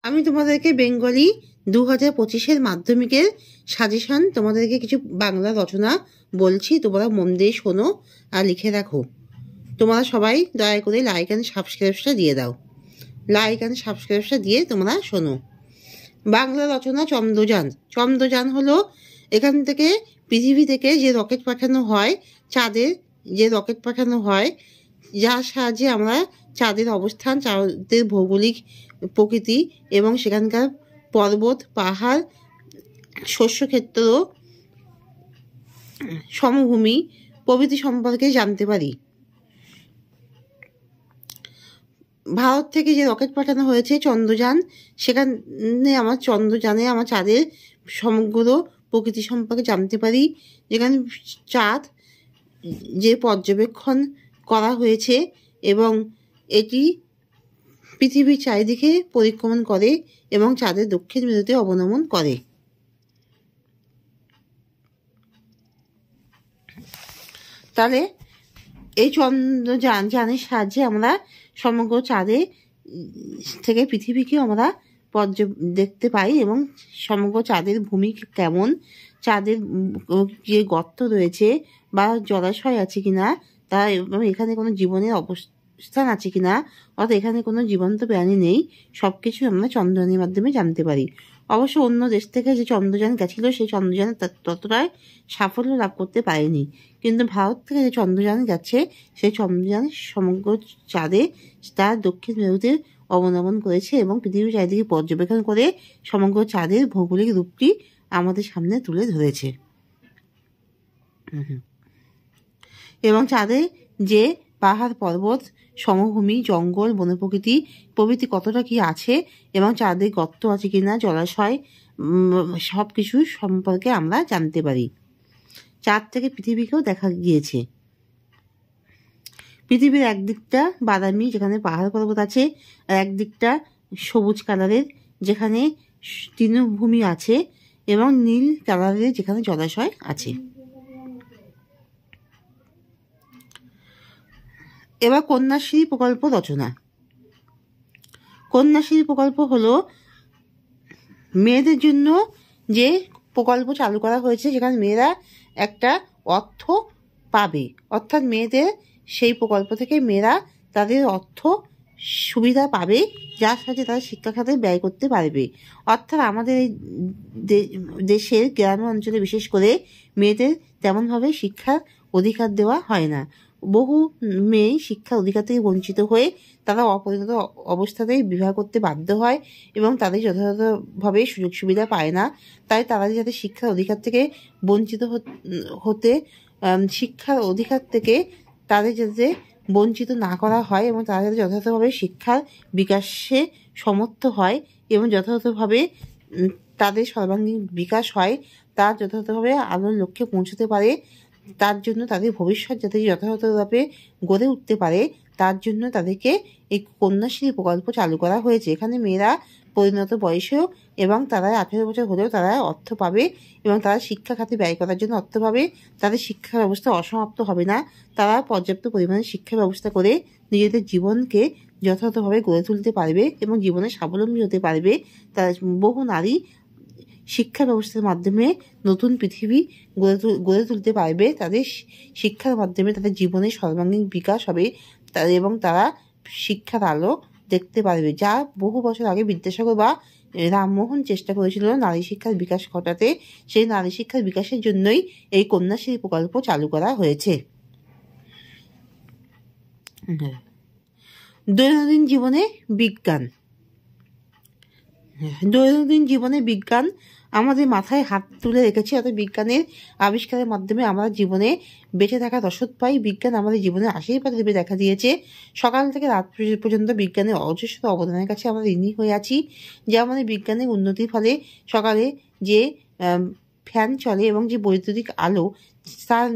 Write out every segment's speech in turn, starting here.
আমি তোমাদেরকে বেঙ্গলি 2025-এর মাধ্যমিকের সাজেশন তোমাদেরকে কিছু বাংলা রচনা বলছি, তোমরা মন দিয়ে শোনো আর লিখে রাখো। তোমরা সবাই দয়া করে লাইক অ্যান্ড সাবস্ক্রাইবটা দিয়ে দাও। লাইক অ্যান্ড সাবস্ক্রাইবটা দিয়ে তোমরা শোনো। বাংলা রচনা চন্দ্রযান। চন্দ্রযান হলো এখান থেকে পৃথিবী থেকে যে রকেট পাঠানো হয়, চাঁদের যে রকেট পাঠানো হয়, যার সাহায্যে আমরা চাঁদের অবস্থান, চাঁদের ভৌগোলিক প্রকৃতি এবং সেখানকার পর্বত, পাহাড়, শস্যক্ষেত্র, সমভূমি প্রভৃতি সম্পর্কে জানতে পারি। ভারত থেকে যে রকেট পাঠানো হয়েছে চন্দ্রযান, সেখানে চন্দ্রযানে আমার চাঁদের সমগ্র প্রকৃতি সম্পর্কে জানতে পারি। যেখানে চাঁদ যে পর্যবেক্ষণ করা হয়েছে এবং এটি পৃথিবীর চারিদিকে পরিক্রমণ করে এবং চাঁদের দক্ষিণ মেরুতে অবনমন করে। তাহলে এই চন্দ্রযানের সাহায্যে আমরা সমগ্র চাঁদে থেকে পৃথিবীকে আমরা দেখতে পাই এবং সমগ্র চাঁদের ভূমি কেমন, চাঁদের যে গর্ত রয়েছে বা জলাশয় আছে কিনা, তা এবং এখানে কোনো জীবনের অবস্থান আছে কিনা, অর্থাৎ এখানে কোনো জীবন্ত প্রাণী নেই, সবকিছু আমরা চন্দ্রযানের মাধ্যমে জানতে পারি। অবশ্য অন্য দেশ থেকে যে চন্দ্রযান গেছিল সেই চন্দ্রযান ততটাই সাফল্য লাভ করতে পারেনি, কিন্তু ভারত থেকে যে চন্দ্রযান গেছে সেই চন্দ্রযান সমগ্র চাঁদে তার দক্ষিণ মেরুতে অবনমন করেছে এবং পৃথিবীর চারিদিকে পর্যবেক্ষণ করে সমগ্র চাঁদের ভৌগোলিক রূপটি আমাদের সামনে তুলে ধরেছে। এবং চাঁদে যে পাহাড়, পর্বত, সমভূমি, জঙ্গল, বনপ্রকৃতি প্রভৃতি কতটা কি আছে এবং চাঁদে গর্ত আছে কিনা, জলাশয়, সব কিছু সম্পর্কে আমরা জানতে পারি। চাঁদ থেকে পৃথিবীকেও দেখা গিয়েছে। পৃথিবীর একদিকটা বাদামি, যেখানে পাহাড় পর্বত আছে, আর একদিকটা সবুজ কালারের, যেখানে তৃণভূমি আছে, এবং নীল কালারের, যেখানে জলাশয় আছে। এবার কন্যাশ্রী প্রকল্প রচনা। কন্যাশ্রী প্রকল্প হলো মেয়েদের জন্য যে প্রকল্প চালু করা হয়েছে, যেখানে মেয়েরা একটা অর্থ পাবে, অর্থাৎ মেয়েদের সেই প্রকল্প থেকে মেয়েরা তাদের অর্থ সুবিধা পাবে, যার সাথে তারা শিক্ষা খাতে ব্যয় করতে পারবে। অর্থাৎ আমাদের এই দেশের গ্রাম অঞ্চলে বিশেষ করে মেয়েদের তেমনভাবে শিক্ষার অধিকার দেওয়া হয় না। বহু মেয়ে শিক্ষার অধিকার থেকে বঞ্চিত হয়ে তারা অপরিণত অবস্থাতেই বিবাহ করতে বাধ্য হয় এবং তাদের যথাযথভাবে সুযোগ সুবিধা পায় না। তাই তারা যাতে শিক্ষার অধিকার থেকে বঞ্চিত হতে শিক্ষার অধিকার থেকে তাদের যাতে বঞ্চিত না করা হয় এবং তারা যাতে যথাযথভাবে শিক্ষার বিকাশে সমর্থ হয় এবং যথাযথভাবে তাদের সর্বাঙ্গীন বিকাশ হয়, তা যথাযথভাবে আলোর লক্ষ্যে পৌঁছতে পারে, তার জন্য তাদের ভবিষ্যৎ যাতে যথাযথভাবে গড়ে উঠতে পারে, তার জন্য তাদেরকে এই কন্যাশ্রী প্রকল্প চালু করা হয়েছে। এখানে মেয়েরা পরিণত বয়সেও এবং তারা 18 বছর হলেও তারা অর্থ পাবে এবং তারা শিক্ষা খাতে ব্যয় করার জন্য অর্থ পাবে। তাদের শিক্ষা ব্যবস্থা অসমাপ্ত হবে না, তারা পর্যাপ্ত পরিমাণে শিক্ষা ব্যবস্থা করে নিজেদের জীবনকে যথাযথভাবে গড়ে তুলতে পারবে এবং জীবনে স্বাবলম্বী হতে পারবে। তারা বহু নারী শিক্ষা ব্যবস্থার মাধ্যমে নতুন পৃথিবী গড়ে তুলতে পারবে। তাদের শিক্ষার মাধ্যমে তাদের জীবনের সর্বাঙ্গীন বিকাশ হবে এবং তারা শিক্ষার আলো দেখতে পারবে, যা বহু বছর আগে বিদ্যাসাগর বা রামমোহন চেষ্টা করেছিল নারী শিক্ষার বিকাশ ঘটাতে। সেই নারী শিক্ষার বিকাশের জন্যই এই কন্যাশ্রী প্রকল্প চালু করা হয়েছে। দৈনন্দিন জীবনে বিজ্ঞান। দৈনন্দিন জীবনে বিজ্ঞান আমাদের মাথায় হাত তুলে রেখেছে, অর্থাৎ বিজ্ঞানের আবিষ্কারের মাধ্যমে আমরা জীবনে বেঁচে থাকার রসদ পাই। বিজ্ঞান আমাদের জীবনে আশীর্বাদ হিসেবে দেখা দিয়েছে। সকাল থেকে রাত পর্যন্ত বিজ্ঞানের অজস্র অবদানের কাছে আমরা ঋণী হয়ে আছি। যেমন বিজ্ঞানের উন্নতির ফলে সকালে যে ফ্যান চলে এবং যে বৈদ্যুতিক আলো তার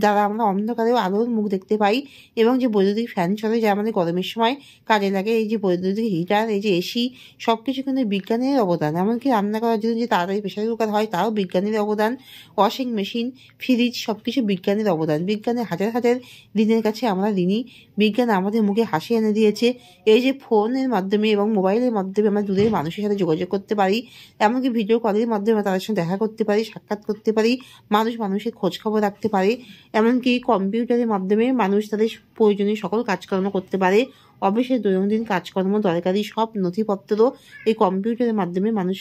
দ্বারা আমরা অন্ধকারেও আলোর মুখ দেখতে পাই। এবং যে বৈদ্যুতিক ফ্যান চলে, যা আমাদের গরমের সময় কাজে লাগে, এই যে বৈদ্যুতিক হিটার, এই যে এসি, সব কিছু কিন্তু বিজ্ঞানের অবদান। এমনকি রান্না করার জন্য যে তাড়াতাড়ি প্রেসার কুকার হয়, তাও বিজ্ঞানের অবদান। ওয়াশিং মেশিন, ফ্রিজ, সব কিছু বিজ্ঞানের অবদান। বিজ্ঞানের হাজার হাজার দিনের কাছে আমরা ঋণী। বিজ্ঞান আমাদের মুখে হাসি এনে দিয়েছে। এই যে ফোনের মাধ্যমে এবং মোবাইলের মাধ্যমে আমরা দূরের মানুষের সাথে যোগাযোগ করতে পারি, এমনকি ভিডিও কলের মাধ্যমে তাদের সঙ্গে দেখা করতে পারি, সাক্ষাৎ করতে পারি, মানুষের খোঁজ খবর রাখতে পারে। এমনকি কম্পিউটারের মাধ্যমে মানুষ তাদের প্রয়োজনীয় সকল কাজকর্ম করতে পারে। অফিসের দৈনন্দিন কাজকর্ম, দরকারি সব নথিপত্র এই কম্পিউটারের মাধ্যমে মানুষ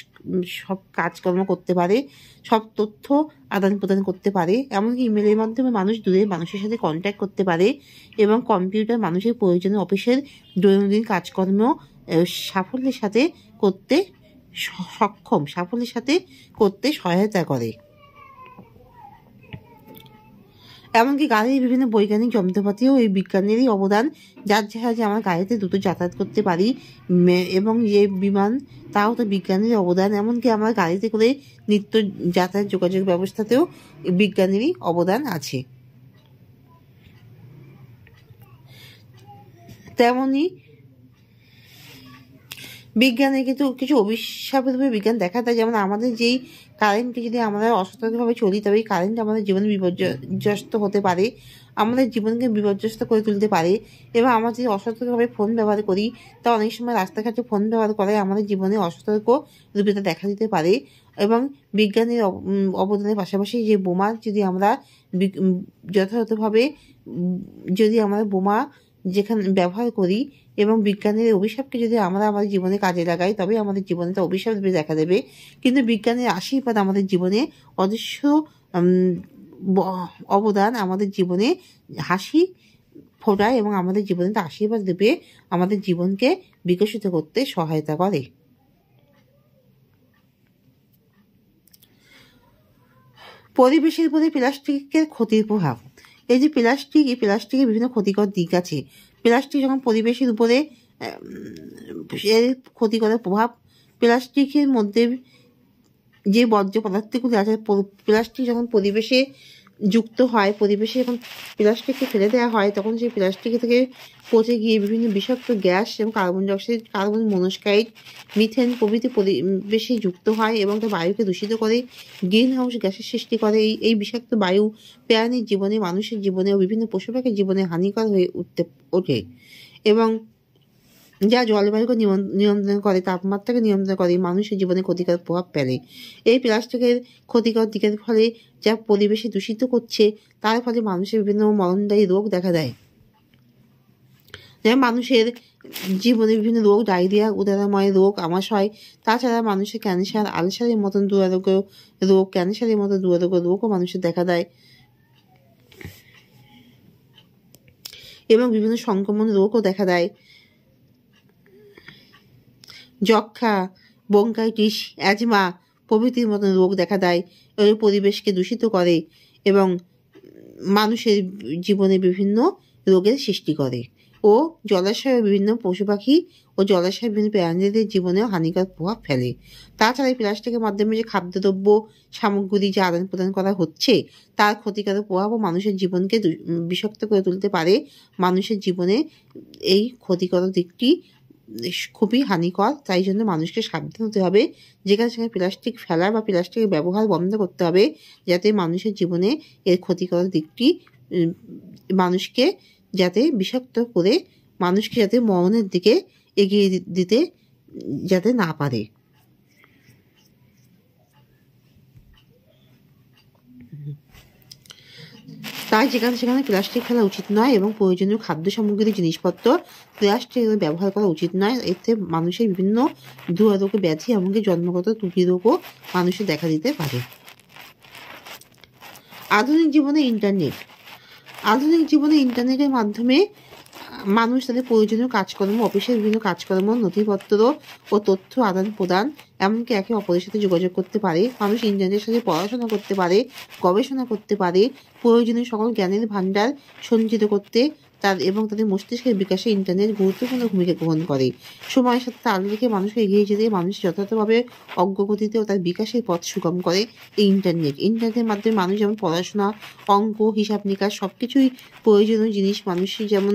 সব কাজকর্ম করতে পারে, সব তথ্য আদান প্রদান করতে পারে। এমনকি ইমেলের মাধ্যমে মানুষ দূরের মানুষের সাথে কন্ট্যাক্ট করতে পারে। এবং কম্পিউটার মানুষের প্রয়োজনীয় অফিসের দৈনন্দিন কাজকর্ম সাফল্যের সাথে করতে সাফল্যের সাথে করতে সহায়তা করে। এমনকি গাড়ির বিভিন্ন বৈজ্ঞানিক যন্ত্রপাতিও এই বিজ্ঞানেরই অবদান, যার সাহায্যে আমরা গাড়িতে দ্রুত যাতায়াত করতে পারি। এবং যে বিমান, তাও তো বিজ্ঞানের অবদান। এমনকি আমরা গাড়িতে করে নিত্য যাতায়াত যোগাযোগ ব্যবস্থাতেও বিজ্ঞানেরই অবদান আছে। তেমনি বিজ্ঞানের কিন্তু কিছু অভিশাপের রূপে বিজ্ঞান দেখা দেয়। যেমন আমাদের যেই কারেন্টকে যদি আমরা অসতর্কভাবে চলি, তবে এই কারেন্ট আমাদের জীবনে বিপর্যস্ত হতে পারে, আমাদের জীবনকে বিপর্যস্ত করে তুলতে পারে। এবং আমরা যদি অসতর্কভাবে ফোন ব্যবহার করি, তা অনেক সময় রাস্তাঘাটে ফোন ব্যবহার করায় আমাদের জীবনে অসতর্ক রূপে দেখা দিতে পারে। এবং বিজ্ঞানের অবদানের পাশাপাশি যে বোমা যদি আমরা যথাযথভাবে যদি আমরা বোমা যেখানে ব্যবহার করি এবং বিজ্ঞানের অভিশাপকে যদি আমরা আমাদের জীবনে কাজে লাগাই, তবে আমাদের জীবনে তা অভিশাপ রূপে দেখা দেবে। কিন্তু বিজ্ঞানের আশীর্বাদ আমাদের জীবনে অদৃশ্য অবদান আমাদের জীবনে হাসি ফোটায় এবং আমাদের জীবনে তা আশীর্বাদ রূপে আমাদের জীবনকে বিকশিত করতে সহায়তা করে। পরিবেশের উপরে প্লাস্টিকের ক্ষতির প্রভাব। এই যে প্লাস্টিকের বিভিন্ন ক্ষতিকর দিক আছে। প্লাস্টিক যখন পরিবেশের উপরে এর ক্ষতিকর প্রভাব, প্লাস্টিকের মধ্যে যে বর্জ্য পদার্থগুলি আছে, প্লাস্টিক যখন পরিবেশে যুক্ত হয়, পরিবেশে যখন প্লাস্টিককে ফেলে দেওয়া হয়, তখন সেই প্লাস্টিক থেকে পচে গিয়ে বিভিন্ন বিষাক্ত গ্যাস এবং carbon dioxide, carbon monoxide, methane প্রভৃতি পরিবেশে যুক্ত হয় এবং তা বায়ুকে দূষিত করে, গ্রিন হাউস গ্যাসের সৃষ্টি করে। এই বিষাক্ত বায়ু প্রাণীর জীবনে, মানুষের জীবনে ও বিভিন্ন পশু পাখির জীবনে হানিকর হয়ে ওঠে এবং যা জলবায়ুকে নিয়ন্ত্রণ করে, তাপমাত্রাকে নিয়ন্ত্রণ করে, মানুষের জীবনে ক্ষতিকর প্রভাব ফেলে। এই প্লাস্টিকের ক্ষতিকর দিকের ফলে যা পরিবেশে দূষিত করছে, তার ফলে মানুষের বিভিন্ন মরণদায়ী রোগ দেখা দেয়। যেমন মানুষের জীবনে বিভিন্ন রোগ, ডায়রিয়া, উদরাময় রোগ, আমাশয়, তাছাড়া মানুষের ক্যান্সার, আলসারের মতন দুরারোগ্য রোগ, ক্যান্সারের মতো দুরারোগ্য রোগও মানুষের দেখা দেয় এবং বিভিন্ন সংক্রমণ রোগও দেখা দেয়। যক্ষা, ব্রঙ্কাইটিস, অ্যাজমা প্রভৃতির মতন রোগ দেখা দেয়। এর পরিবেশকে দূষিত করে এবং মানুষের জীবনে বিভিন্ন রোগের সৃষ্টি করে ও জলাশয়ে বিভিন্ন পশু পাখি ও জলাশয়ের বিভিন্ন প্রাণীদের জীবনেও হানিকর প্রভাব ফেলে। তাছাড়া এই প্লাস্টিকের মাধ্যমে যে খাদ্যদ্রব্য সামগ্রী যা আদান প্রদান করা হচ্ছে, তার ক্ষতিকারক প্রভাবও মানুষের জীবনকে বিষাক্ত করে তুলতে পারে। মানুষের জীবনে এই ক্ষতিকর দিকটি খুবই হানিকর, তাই জন্য মানুষকে সাবধান হতে হবে। যেখানে সেখানে প্লাস্টিক ফেলা বা প্লাস্টিকের ব্যবহার বন্ধ করতে হবে, যাতে মানুষের জীবনে এর ক্ষতিকর দিকটি মানুষকে যাতে বিষাক্ত করে মানুষকে যাতে মরণের দিকে এগিয়ে দিতে যাতে না পারে। তাই যেখানে সেখানে প্লাস্টিক ফেলা উচিত নয় এবং প্রয়োজনীয় খাদ্য সামগ্রী, জিনিসপত্র প্লাস্টিক ব্যবহার করা উচিত নয়। এতে মানুষের বিভিন্ন দুরারোগ্য ব্যাধি এমনকি জন্মগত ত্রুটি রোগও মানুষের দেখা দিতে পারে। আধুনিক জীবনে ইন্টারনেটের মাধ্যমে মানুষ তাদের প্রয়োজনীয় কাজকর্ম, অফিসের বিভিন্ন কাজকর্ম, নথিপত্র ও তথ্য আদান প্রদান, এমনকি একে অপরের সাথে যোগাযোগ করতে পারে। মানুষ ইন্টারনেটের সাথে পড়াশোনা করতে পারে, গবেষণা করতে পারে, প্রয়োজনীয় সকল জ্ঞানের ভাণ্ডার সঞ্চিত করতে এবং তাদের মস্তিষ্কের বিকাশে ইন্টারনেট গুরুত্বপূর্ণ ভূমিকা গ্রহণ করে। সময়ের সাথে তাল রেখে মানুষকে এগিয়ে যেতে মানুষ যথাযথভাবে অগ্রগতিতে ও তার বিকাশের পথ সুগম করে এই ইন্টারনেটের মাধ্যমে মানুষ যেমন পড়াশোনা, অঙ্ক, হিসাব নিকাশ সবকিছুই প্রয়োজনীয় জিনিস মানুষই যেমন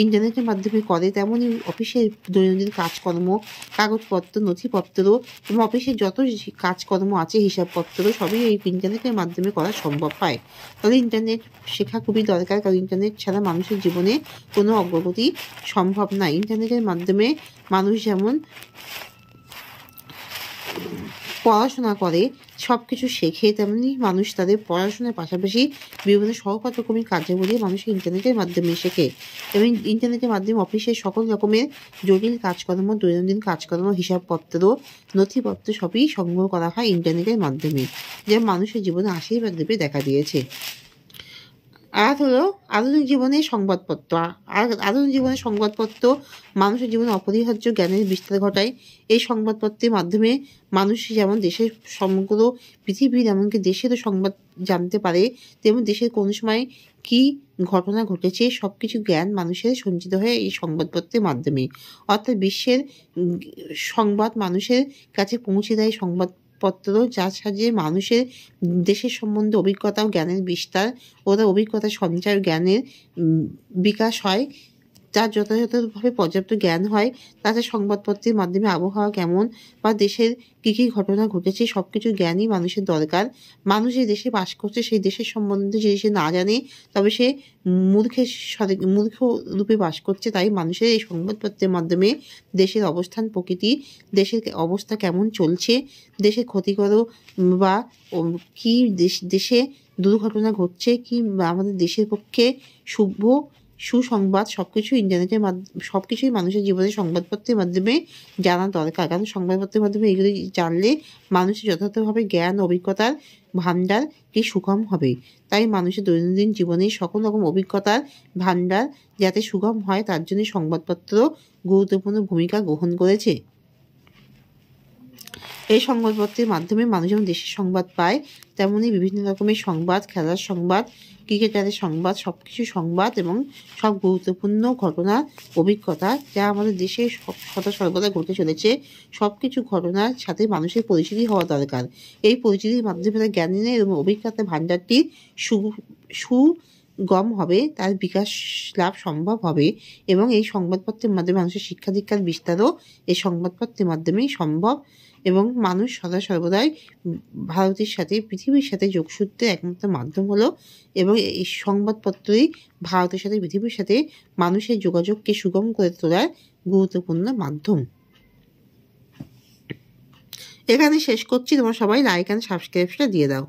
ইন্টারনেটের মাধ্যমে করে, তেমনই অফিসের দৈনন্দিন কাজকর্ম, কাগজপত্র, নথিপত্র এবং অফিসের যত কাজকর্ম আছে, হিসাবপত্র সবই এই ইন্টারনেটের মাধ্যমে করা সম্ভব হয়। তাহলে ইন্টারনেট শেখা খুবই দরকার, কারণ ইন্টারনেট ছাড়া মানুষের জীবনে কোনো অগ্রগতি সম্ভব না। ইন্টারনেটের মাধ্যমে মানুষ যেমন পড়াশোনা করে, সব কিছু শেখে, তেমনি মানুষ তাদের পড়াশোনার পাশাপাশি বিভিন্ন সহপাঠক্রমিক কার্যাবলী মানুষ ইন্টারনেটের মাধ্যমে শেখে এবং ইন্টারনেটের মাধ্যমে অফিসের সকল রকমের জটিল কাজকর্ম, দৈনন্দিন কাজকর্ম, হিসাবপত্র, নথিপত্র সবই সংগ্রহ করা হয় ইন্টারনেটের মাধ্যমে, যা মানুষের জীবনে আশীর্বাদ রূপে দেখা দিয়েছে। আর হলো আধুনিক জীবনের সংবাদপত্র। আধুনিক জীবনের সংবাদপত্র মানুষের জীবনে অপরিহার্য জ্ঞানের বিস্তার ঘটায়। এই সংবাদপত্রের মাধ্যমে মানুষ যেমন দেশের সমগ্র পৃথিবীর এমনকি দেশেরও সংবাদ জানতে পারে, তেমন দেশের কোন সময় কি ঘটনা ঘটেছে সব কিছু জ্ঞান মানুষের সঞ্চিত হয় এই সংবাদপত্রের মাধ্যমে। অর্থাৎ বিশ্বের সংবাদ মানুষের কাছে পৌঁছে দেয় সংবাদপত্র, যার সাহায্যে মানুষের দেশের সম্বন্ধে অভিজ্ঞতা ও জ্ঞানের বিস্তার ও তার অভিজ্ঞতা সঞ্চয় জ্ঞানের বিকাশ হয়। যার যথাযথভাবে পর্যাপ্ত জ্ঞান হয়, তাছাড়া সংবাদপত্রের মাধ্যমে আবহাওয়া কেমন বা দেশের কী কী ঘটনা ঘটেছে সব কিছু জ্ঞানই মানুষের দরকার। মানুষ যে দেশে বাস করছে সেই দেশের সম্বন্ধে যদি সে না জানে তবে সে মূর্খ রূপে বাস করছে। তাই মানুষের এই সংবাদপত্রের মাধ্যমে দেশের অবস্থান, প্রকৃতি, দেশের অবস্থা কেমন চলছে, দেশে ক্ষতিকর বা কী দেশে দুর্ঘটনা ঘটছে, কি আমাদের দেশের পক্ষে শুভ সুসংবাদ সবকিছুই মানুষের জীবনে সংবাদপত্রের মাধ্যমে জানা দরকার। কারণ সংবাদপত্রের মাধ্যমে এগুলি জানলে মানুষের যথাযথভাবে জ্ঞান অভিজ্ঞতার ভাণ্ডার কি সুগম হবে। তাই মানুষের দৈনন্দিন জীবনে সকল রকম অভিজ্ঞতার ভাণ্ডার যাতে সুগম হয় তার জন্য সংবাদপত্র গুরুত্বপূর্ণ ভূমিকা গ্রহণ করেছে। এই সংবাদপত্রের মাধ্যমে মানুষ যেমন দেশের সংবাদ পায়, তেমনই বিভিন্ন রকমের সংবাদ, খেলার সংবাদ, ক্রিকেটারের সংবাদ, সব কিছু সংবাদ এবং সব গুরুত্বপূর্ণ ঘটনার অভিজ্ঞতা যা আমাদের দেশে সর্বদা ঘটে চলেছে, সব কিছু ঘটনার সাথে মানুষের পরিচিতি হওয়া দরকার। এই পরিচিতির মাধ্যমে তার জ্ঞানের এবং অভিজ্ঞতার ভাণ্ডারটি সুগম হবে, তার বিকাশ লাভ সম্ভব হবে এবং এই সংবাদপত্রের মাধ্যমে মানুষের শিক্ষা দীক্ষার বিস্তারও এই সংবাদপত্রের মাধ্যমেই সম্ভব এবং মানুষ সর্বদাই ভারতের সাথে, পৃথিবীর সাথে যোগসূত্রের একমাত্র মাধ্যম হলো এবং এই সংবাদপত্রই ভারতের সাথে, পৃথিবীর সাথে মানুষের যোগাযোগকে সুগম করে তোলার গুরুত্বপূর্ণ মাধ্যম। এখানে শেষ করছি। তোমরা সবাই লাইক অ্যান্ড সাবস্ক্রাইবটা দিয়ে দাও।